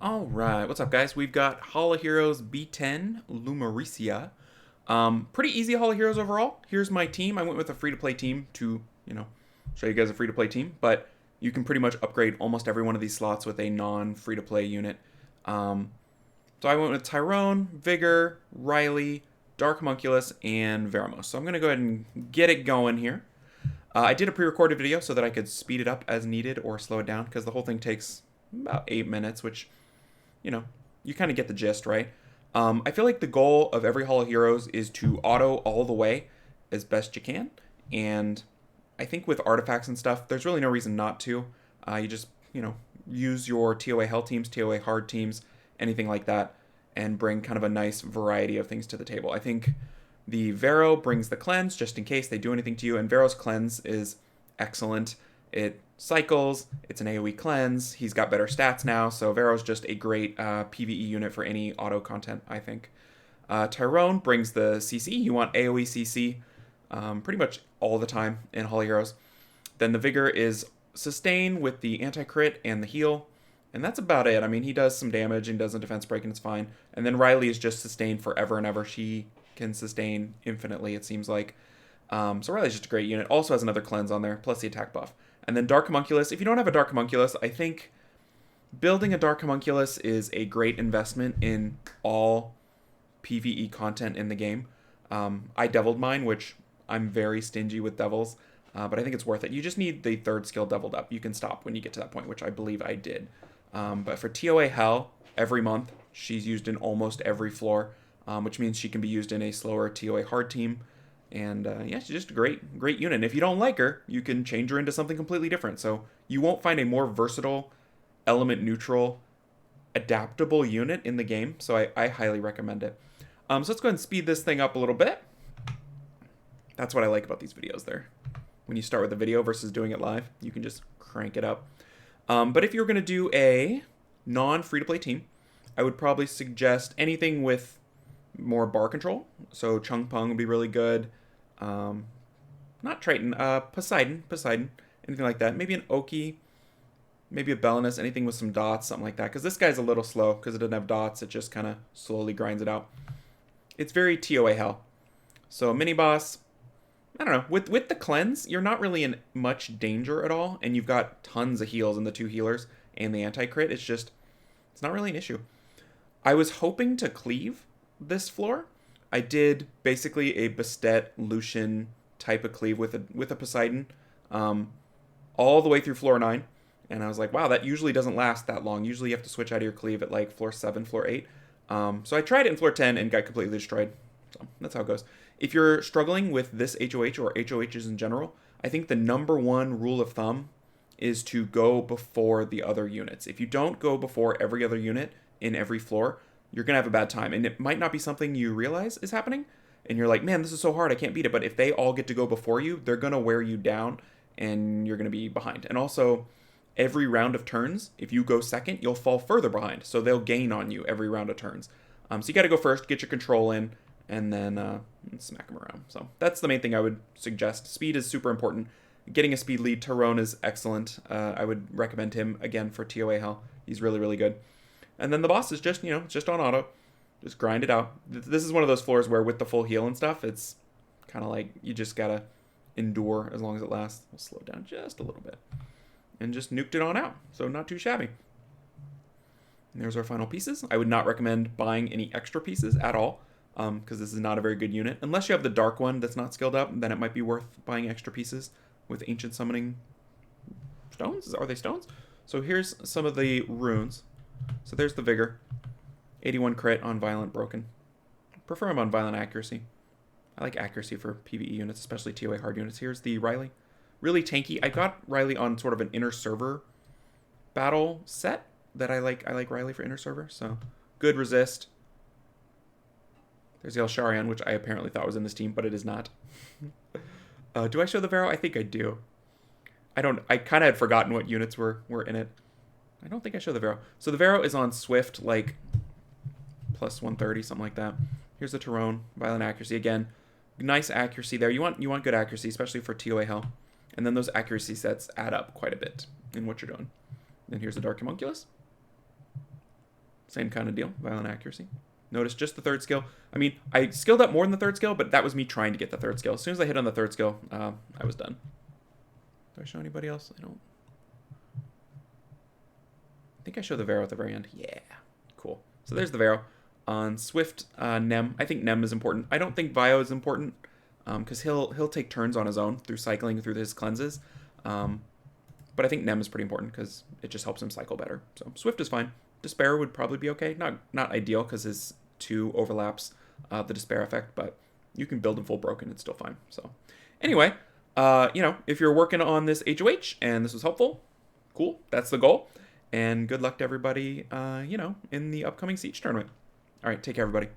All right, what's up, guys? We've got Holo Heroes B10 Lumirecia. Pretty easy Holo Heroes overall. Here's my team. I went with a free-to-play team to, show you guys a free-to-play team, but you can pretty much upgrade almost every one of these slots with a non-free-to-play unit. So I went with Tyrone, Vigor, Riley, Dark Homunculus, and Veramos. So I'm going to go ahead and get it going here. I did a pre-recorded video so that I could speed it up as needed or slow it down, because the whole thing takes about 8 minutes, which, you kind of get the gist, right? I feel like the goal of every Holo Heroes is to auto all the way as best you can, and I think with artifacts and stuff, there's really no reason not to. You just, use your TOA Hell teams, TOA Hard teams, anything like that, and bring kind of a nice variety of things to the table. I think the Vero brings the cleanse, just in case they do anything to you, and Vero's cleanse is excellent. It cycles, it's an AoE cleanse, he's got better stats now, so Vero's just a great PvE unit for any auto content, I think. Tyrone brings the CC, you want AoE CC pretty much all the time in Holo Heroes. Then the Vigor is sustain with the anti-crit and the heal, and that's about it. I mean, he does some damage and does a defense break and it's fine. And then Riley is just sustained forever and ever. She can sustain infinitely, it seems like. So Riley's just a great unit. Also has another cleanse on there, plus the attack buff. And then Dark Homunculus. If you don't have a Dark Homunculus, I think building a Dark Homunculus is a great investment in all PvE content in the game. I deviled mine, which I'm very stingy with devils, but I think it's worth it. You just need the third skill deviled up. You can stop when you get to that point, which I believe I did. But for TOA Hell, every month, she's used in almost every floor, which means she can be used in a slower TOA Hard team. And yeah, she's just a great unit. And if you don't like her, you can change her into something completely different. So you won't find a more versatile, element neutral, adaptable unit in the game. So I highly recommend it. So let's go ahead and speed this thing up a little bit. That's what I like about these videos there. When you start with a video versus doing it live, you can just crank it up. But if you're going to do a non-free-to-play team, I would probably suggest anything with more bar control. So Chung Pung would be really good. Not Triton, Poseidon, anything like that. Maybe an Oki, maybe a Belinus, anything with some dots, something like that. Because this guy's a little slow because it doesn't have dots. It just kind of slowly grinds it out. It's very TOA Hell. So mini boss, I don't know. With the cleanse, you're not really in much danger at all, and you've got tons of heals in the 2 healers and the anti-crit. It's not really an issue. I was hoping to cleave this floor. I did basically a Bastet Lucian type of cleave with a Poseidon all the way through floor 9, and I was like, wow, that usually doesn't last that long. Usually you have to switch out of your cleave at like floor 7, floor 8. So I tried it in floor 10 and got completely destroyed. So that's how it goes. If you're struggling with this HOH or HOHs in general, I think the number one rule of thumb is to go before the other units. If you don't go before every other unit in every floor, you're going to have a bad time. And it might not be something you realize is happening. And you're like, man, this is so hard, I can't beat it. But if they all get to go before you, they're going to wear you down and you're going to be behind. And also, every round of turns, if you go second, you'll fall further behind. So they'll gain on you every round of turns. So you got to go first, get your control in, and then smack them around. So that's the main thing I would suggest. Speed is super important. Getting a speed lead, Tyrone is excellent. I would recommend him again for TOA Hell. He's really, really good. And then the boss is just, just on auto. Just grind it out. This is one of those floors where with the full heal and stuff, it's kind of like you just got to endure as long as it lasts. We'll slow it down just a little bit. And just nuked it on out. So not too shabby. And there's our final pieces. I would not recommend buying any extra pieces at all, because this is not a very good unit. Unless you have the dark one that's not skilled up, then it might be worth buying extra pieces with ancient summoning stones. Are they stones? So here's some of the runes. So there's the Vigor. 81 crit on Violent Broken. Prefer him on Violent Accuracy. I like accuracy for PvE units, especially TOA hard units. Here's the Riley. Really tanky. I got Riley on sort of an inner server battle set that I like. I like Riley for inner server, so good resist. There's the Elsharion, which I apparently thought was in this team, but it is not. Do I show the Vero? I think I do. I kind of had forgotten what units were in it. I don't think I show the Vero. So the Vero is on Swift, like plus 130, something like that. Here's the Tyrone, Violent Accuracy again. Nice accuracy there. You want good accuracy, especially for TOA Hell. And then those accuracy sets add up quite a bit in what you're doing. Then here's the Dark Homunculus. same kind of deal, violent accuracy. Notice just the third skill. I mean, I skilled up more than the third skill, but that was me trying to get the third skill. As soon as I hit on the third skill, I was done. Do I show anybody else? I don't. I think I show the Vero at the very end. Yeah, cool. So there's the Vero. On Swift, Nem. I think Nem is important. I don't think Vio is important because he'll take turns on his own through cycling through his cleanses. But I think Nem is pretty important because it just helps him cycle better. So Swift is fine. Despair would probably be okay. Not ideal because his 2 overlaps the Despair effect, but you can build him full broken. It's still fine. So anyway, if you're working on this HOH and this was helpful, cool. That's the goal. And good luck to everybody, in the upcoming Siege tournament. All right, take care, everybody.